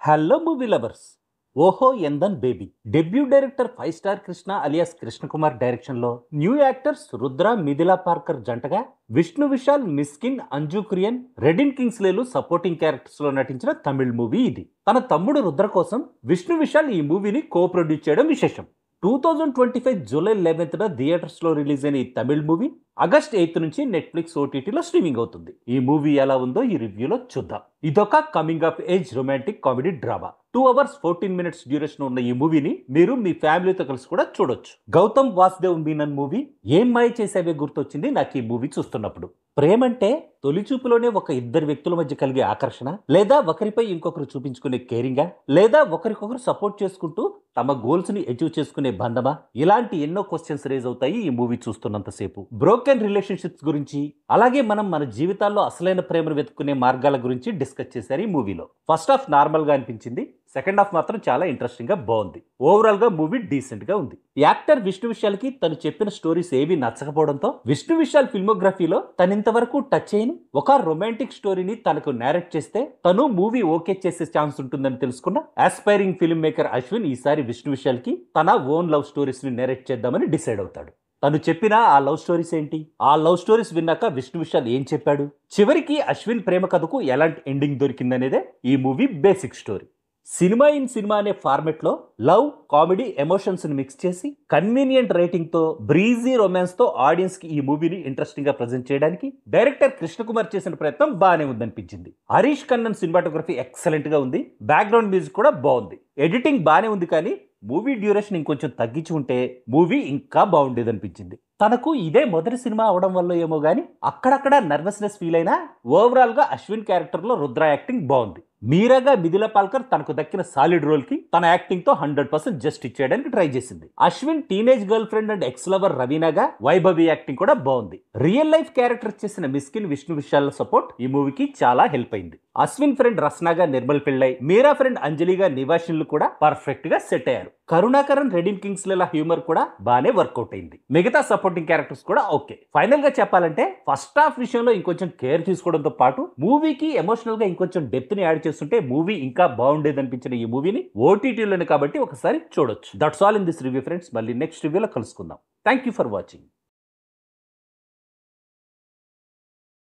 Hello movie lovers. Oho Enthan baby debut director 5 star Krishna alias Krishnakumar direction లో new actors Rudra Mithila Palkar జంటగా విష్ణు విశాల్, మిస్కిన్, అంజు కురియన్, రెడిన్ కింగ్స్లేలు supporting characters లో నటించిన తమిళ్ మూవీ ఇది. తన తమ్ముడు రుద్ర కోసం విష్ణు విశాల్ ఈ మూవీని కో ప్రొడ్యూస్ చేయడం విశేషం. 2025 జూలై 11న థియేటర్స్ లో రిలీజ్ అయిన ఈ తమిళ్ మూవీ ఆగస్ట్ 8 నుంచి నెట్ఫ్లిక్స్ ఓటీటీలో స్ట్రీమింగ్ అవుతుంది. ఈ మూవీ ఎలా ఉందో ఈ రివ్యూలో చూద్దాం. ఇదొక coming of age romantic comedy drama. 2 hours 14 minutes duration ఉన్న ఈ మూవీని మీరు మీ ఫ్యామిలీతో కలిసి కూడా చూడొచ్చు. గౌతమ్ వాసుదేవ్ మీనన్ మూవీ ఏం మాయ చేసేవే గుర్తొచ్చింది నాకు ఈ మూవీ చూస్తున్నప్పుడు. ప్రేమంటే తొలి చూపులోనే ఒక ఇద్దరు వ్యక్తుల మధ్య కలిగే ఆకర్షణ, లేదా ఒకరిపై ఇంకొకరు చూపించుకునే కేరింగా, లేదా ఒకరికొకరు సపోర్ట్ చేసుకుంటూ తమ గోల్స్ ని అచీవ్ చేసుకునే బంధమా? ఇలాంటి ఎన్నో క్వశ్చన్స్ రేజ్ అవుతాయి ఈ మూవీ చూస్తున్నంతసేపు. బ్రోకెన్ రిలేషన్షిప్స్ గురించి, అలాగే మనం మన జీవితాల్లో అసలైన ప్రేమను వెతుక్కునే మార్గాల గురించి డిస్కస్ చేశారు ఈ మూవీలో. ఫస్ట్ హాఫ్ నార్మల్ గా అనిపించింది, సెకండ్ హాఫ్ మాత్రం చాలా ఇంట్రెస్టింగ్ గా బాగుంది. ఓవరాల్ గా మూవీ డీసెంట్ గా ఉంది. యాక్టర్ విష్ణు విశాల్ కి తను చెప్పిన స్టోరీస్ ఏవి నచ్చకపోవడంతో విష్ణు విశాల్ ఫిల్మోగ్రఫీలో తను ఇంతవరకు టచ్ అయిన ఒక రొమాంటిక్ స్టోరీని తనకు నేరేట్ చేస్తే తను మూవీ ఓకే చేసే ఛాన్స్ ఉంటుందని తెలుసుకున్న ఆస్పైరింగ్ ఫిల్మ్ మేకర్ అశ్విన్ ఈసారి విష్ణు విశాల్ కి తన ఓన్ లవ్ స్టోరీస్ ని నేరేట్ చేద్దామని డిసైడ్ అవుతాడు. తను చెప్పిన ఆ లవ్ స్టోరీస్ ఏంటి, ఆ లవ్ స్టోరీస్ విన్నాక విష్ణు విశాల్ ఏం చెప్పాడు, చివరికి అశ్విన్ ప్రేమ కథకు ఎలాంటి ఎండింగ్ దొరికిందనేదే ఈ movie basic story. Cinema in cinema అనే ఫార్మెట్ లో లవ్, కామెడీ, ఎమోషన్స్ ని మిక్స్ చేసి కన్వీనియంట్ రైటింగ్ తో, బ్రీజీ రొమాన్స్ తో ఆడియన్స్ కి ఈ మూవీని ఇంట్రెస్టింగ్ గా ప్రజెంట్ చేయడానికి డైరెక్టర్ కృష్ణకుమార్ చేసిన ప్రయత్నం బాగానే ఉందనిపించింది. హరీష్ కన్నన్ సినిమాటోగ్రఫీ ఎక్సలెంట్ గా ఉంది, బ్యాక్గ్రౌండ్ మ్యూజిక్ కూడా బాగుంది, ఎడిటింగ్ బాగానే ఉంది. కానీ మూవీ డ్యూరేషన్ ఇంకొంచెం తగ్గించి ఉంటే మూవీ ఇంకా బాగుండేది అనిపించింది. తనకు ఇదే మొదటి సినిమా అవడం వల్ల ఏమో గానీ అక్కడక్కడ నర్వస్నెస్ ఫీల్ అయినా ఓవరాల్ గా అశ్విన్ క్యారెక్టర్ లో రుద్ర యాక్టింగ్ బాగుంది. మీరాగా మిథిలా పాల్కర్ తనకు దక్కిన సాలిడ్ రోల్ కి తన యాక్టింగ్ తో 100% జస్ట్ ఇచ్చేయడానికి ట్రై చేసింది. Ashwin teenage girl friend and ex lover రవీనాగా వైభవి యాక్టింగ్ కూడా బాగుంది. రియల్ లైఫ్ క్యారెక్టర్ చేసిన మిస్కిన్, విష్ణు విశాల్ సపోర్ట్ ఈ మూవీకి చాలా హెల్ప్ అయింది. అశ్విన్ ఫ్రెండ్ రస్నాగా నిర్మల్ పిళ్ళై, మీరా ఫ్రెండ్ అంజలిగా నివాషన్లు కూడా పర్ఫెక్ట్ గా సెట్ అయ్యారు. కరుణాకరన్, రెడిన్ కింగ్స్లేల హ్యూమర్ కూడా బాగానే వర్కౌట్ అయింది. మిగతా సపోర్టింగ్ క్యారెక్టర్స్ కూడా ఓకే. ఫైనల్ గా చెప్పాలంటే ఫస్ట్ హాఫ్ విషయంలో ఇంకొంచెం కేర్ తీసుకోవడంతో పాటు మూవీకి ఎమోషనల్ గా ఇంకొంచెం డెప్త్ ని యాడ్ చేస్తుంటే మూవీ ఇంకా బాగుండేది అనిపించిన ఈ మూవీని ఓటీటీలోనే కాబట్టి ఒకసారి చూడొచ్చు. That's all in this review friends. మళ్ళీ నెక్స్ట్ రివ్యూలో కలుసుకుందాం. Thank you for watching.